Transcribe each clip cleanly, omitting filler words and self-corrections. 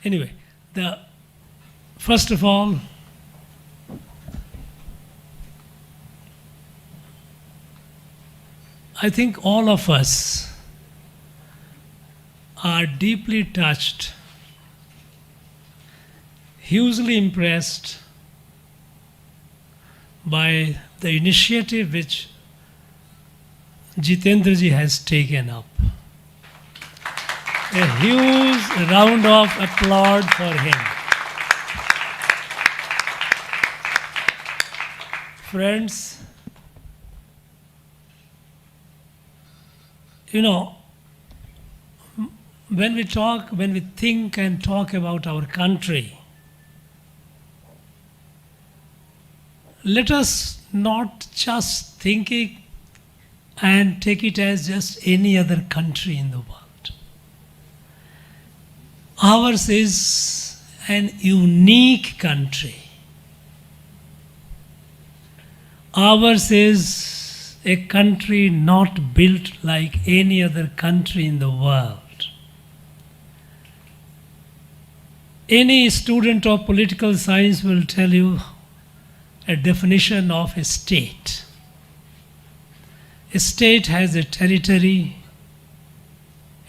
Anyway, first of all, I think all of us are deeply touched, hugely impressed by the initiative which Jitendraji has taken up. A huge round of applause for him. Friends, you know, when we think and talk about our country, let us not just think it and take it as just any other country in the world. Ours is an unique country. Ours is a country not built like any other country in the world. Any student of political science will tell you a definition of a state. A state has a territory,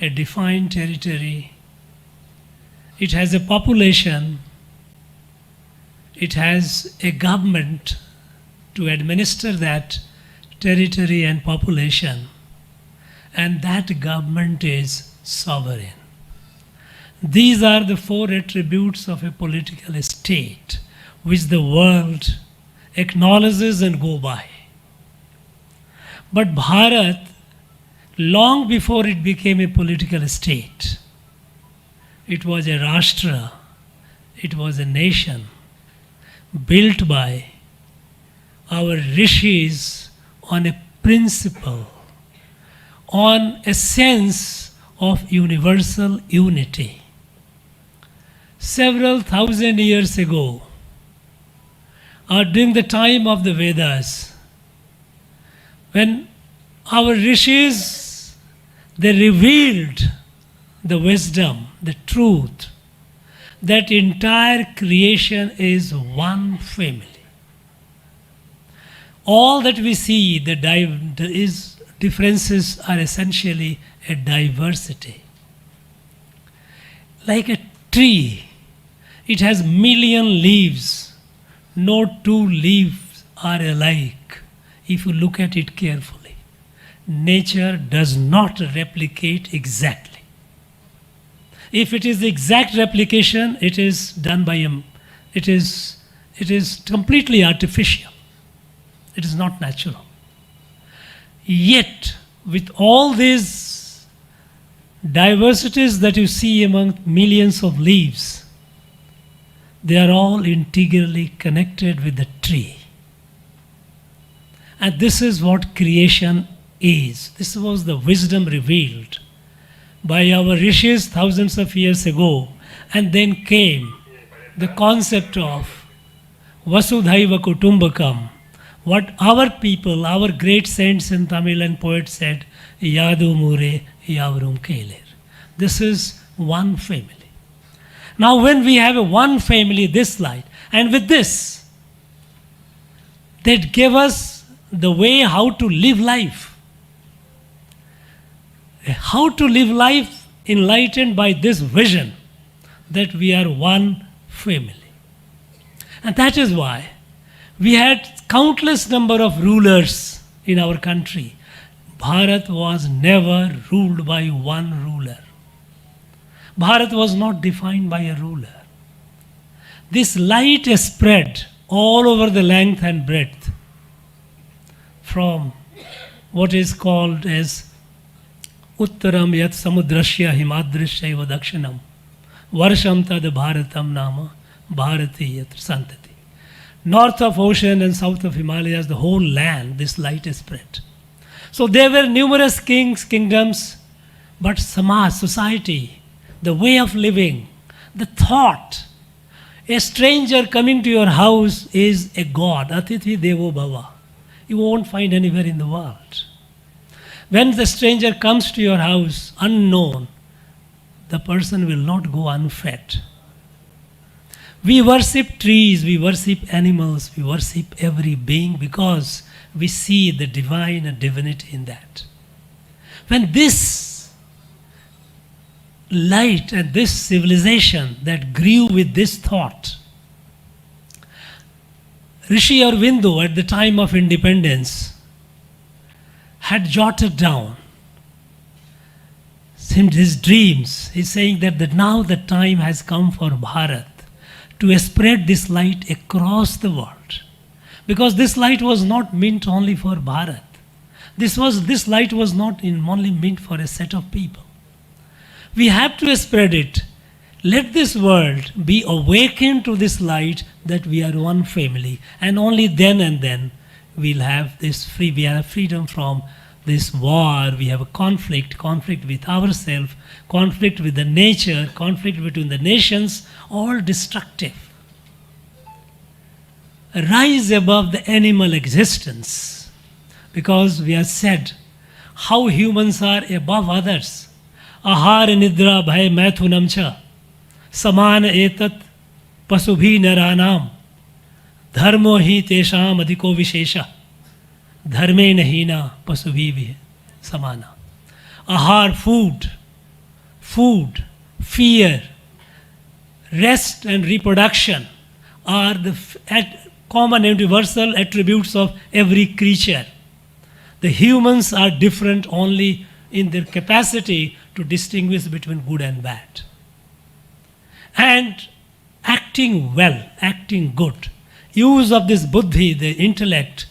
a defined territory. It has a population. It has a government to administer that territory and population. And that government is sovereign. These are the four attributes of a political state which the world acknowledges and go by. But Bharat, long before it became a political state, it was a Rashtra, it was a nation built by our rishis on a principle, on a sense of universal unity. Several thousand years ago, or during the time of the Vedas, when our rishis, they revealed the wisdom, the truth, that entire creation is one family. All that we see, the differences are essentially a diversity. Like a tree, it has million leaves. No two leaves are alike if you look at it carefully. Nature does not replicate exactly. If it is the exact replication, it is done by it is completely artificial. It is not natural. Yet, with all these diversities that you see among millions of leaves, they are all integrally connected with the tree. And this is what creation is. This was the wisdom revealed by our rishis thousands of years ago. And then came the concept of Vasudhaiva Kutumbakam. What our people, our great saints in Tamil and poets said, Yadu Mure Yavrum Keler. This is one family. Now when we have a one family, this light, and with this, that gave us the way how to live life. How to live life enlightened by this vision that we are one family. And that is why we had countless number of rulers in our country. Bharat was never ruled by one ruler. Bharat was not defined by a ruler. This light is spread all over the length and breadth from what is called as Uttaram yat samudrasya himadrishya dakshinam varsham tad bharatam nama bharati yat santati. North of ocean and south of Himalayas, the whole land, this light is spread. So there were numerous kings, kingdoms, but samaj, society, the way of living, the thought. A stranger coming to your house is a god, Atithi Devo Bhava. You won't find anywhere in the world. When the stranger comes to your house unknown, the person will not go unfed. We worship trees, we worship animals, we worship every being because we see the divine and divinity in that. When this light and this civilization that grew with this thought, Rishi Aurobindo at the time of independence had jotted down his dreams. He's saying that now the time has come for Bharat to spread this light across the world. Because this light was not meant only for Bharat. This light was not only meant for a set of people. We have to spread it. Let this world be awakened to this light that we are one family. And only then and then we'll have this we have freedom from this war. We have a conflict with ourselves, conflict with the nature, conflict between the nations, all destructive. Rise above the animal existence, because we have said how humans are above others. Ahar nidra bhay maithunam cha saman etat pasubhi naranam dharmo hi tesham adhiko vishesha dharme nahina pasubhi vi samana. Ahar, food, fear, rest and reproduction are the common and universal attributes of every creature. The humans are different only in their capacity to distinguish between good and bad. And acting well, acting good, use of this buddhi, the intellect,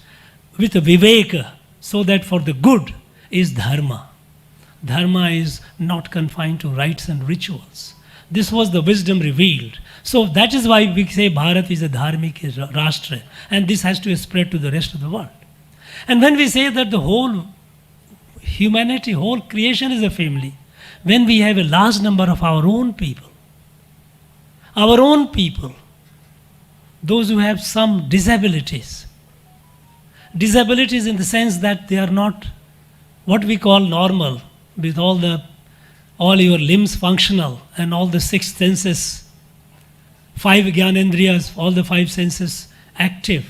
with a viveka, so that for the good is dharma. Dharma is not confined to rites and rituals. This was the wisdom revealed. So that is why we say Bharat is a dharmic rashtra, and this has to spread to the rest of the world. And when we say that the whole humanity, whole creation is a family, when we have a large number of our own people, those who have some disabilities in the sense that they are not what we call normal, with all your limbs functional and all the six senses, 5 Gyanendriyas, all the 5 senses active.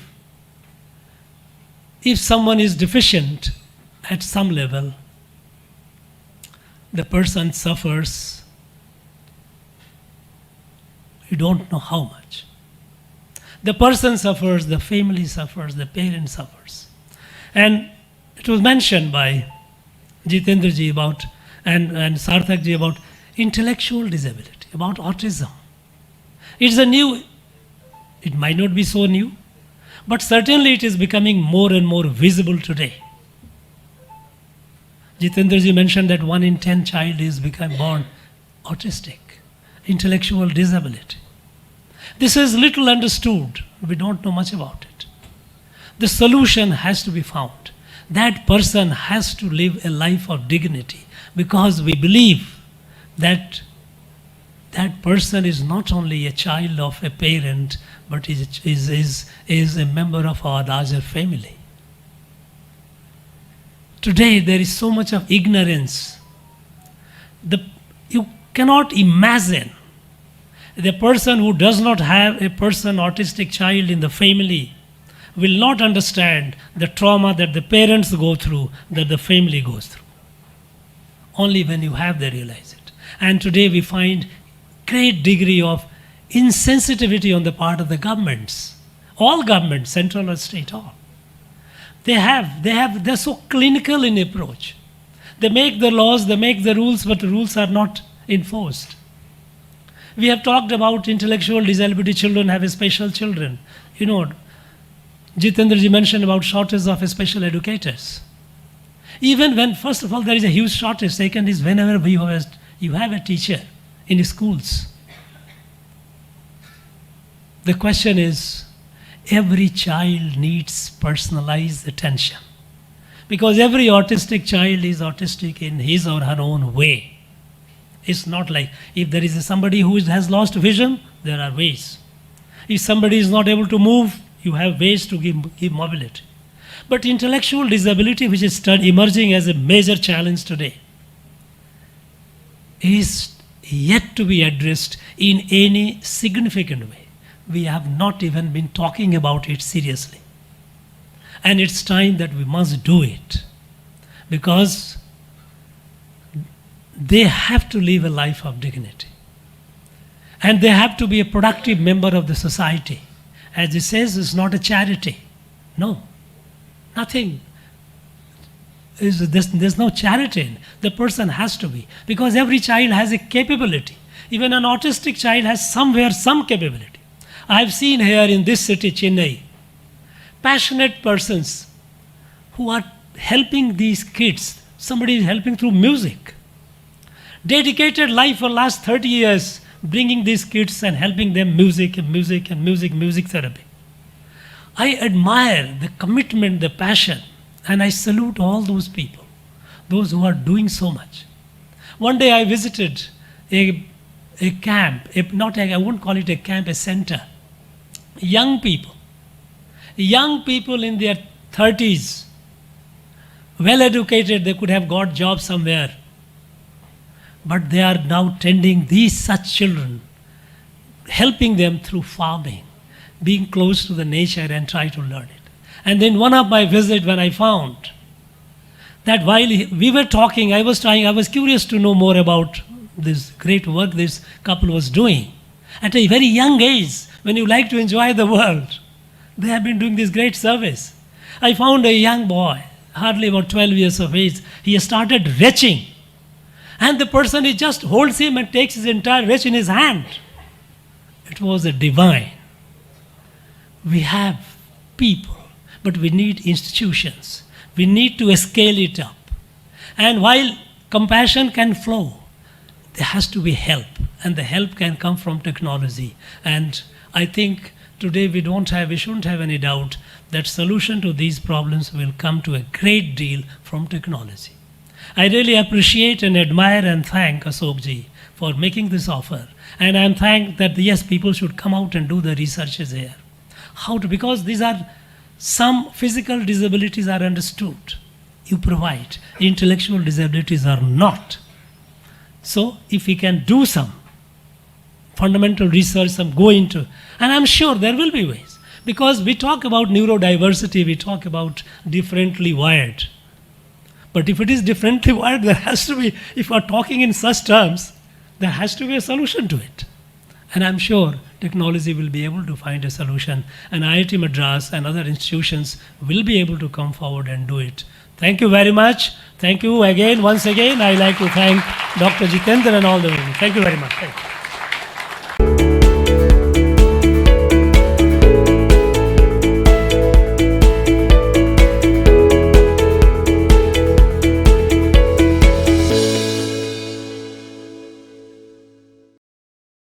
If someone is deficient at some level, the person suffers, you don't know how much. The person suffers, the family suffers, the parent suffers. And it was mentioned by Jitendra ji about, and Sarthak ji about intellectual disability, about autism. It might not be so new, but certainly it is becoming more and more visible today. Jitendra ji mentioned that 1 in 10 child is born autistic, intellectual disability. This is little understood. We don't know much about it. The solution has to be found. That person has to live a life of dignity, because we believe that that person is not only a child of a parent, but is a member of our larger family. Today there is so much of ignorance. You cannot imagine the person who does not have a autistic child in the family will not understand the trauma that the parents go through, that the family goes through. Only when you have, they realize it. And today we find great degree of insensitivity on the part of the governments. All governments, central or state, all. They're so clinical in approach. They make the laws, they make the rules, but the rules are not enforced. We have talked about intellectual disability children have special children. You know, Jitendra ji mentioned about shortage of special educators. Even when, first of all, there is a huge shortage. Second is whenever you have a teacher in schools. The question is, every child needs personalized attention. Because every autistic child is autistic in his or her own way. It's not like if there is somebody who has lost vision, there are ways. If somebody is not able to move, you have ways to give mobility. But intellectual disability, which is emerging as a major challenge today, is yet to be addressed in any significant way. we have not even been talking about it seriously. And it's time that we must do it, because they have to live a life of dignity. And they have to be a productive member of the society. As it says, it's not a charity. No, nothing. There's no charity. The person has to be. Because every child has a capability. Even an autistic child has somewhere some capability. I've seen here in this city, Chennai, passionate persons who are helping these kids. Somebody is helping through music. Dedicated life for last 30 years, bringing these kids and helping them music therapy. I admire the commitment, the passion, and I salute all those people, those who are doing so much. One day I visited a camp, I won't call it a camp, a center. Young people in their 30s, well educated, they could have got jobs somewhere. But they are now tending these such children, helping them through farming, being close to the nature and try to learn it. And then one of my visits, when I found that while we were talking, I was curious to know more about this great work this couple was doing. At a very young age, when you like to enjoy the world, they have been doing this great service. I found a young boy, hardly about 12 years of age. He started retching. And the person, he just holds him and takes his entire wretch in his hand. It was a divine. We have people, but we need institutions. We need to scale it up. And while compassion can flow, there has to be help. And the help can come from technology. And I think today we shouldn't have any doubt that solution to these problems will come to a great deal from technology. I really appreciate and admire and thank Ashokji for making this offer. And I'm thanked that, yes, people should come out and do the researches here. Because these are, some physical disabilities are understood. You provide. Intellectual disabilities are not. So if we can do some fundamental research, go into, and I'm sure there will be ways. Because we talk about neurodiversity, we talk about differently wired. But if it is differently wired, there has to be, if we're talking in such terms, there has to be a solution to it. And I'm sure technology will be able to find a solution, and IIT Madras and other institutions will be able to come forward and do it. Thank you very much. Thank you again. Once again, I'd like to thank Dr. Jitendra and all the women. Thank you very much. Thank you.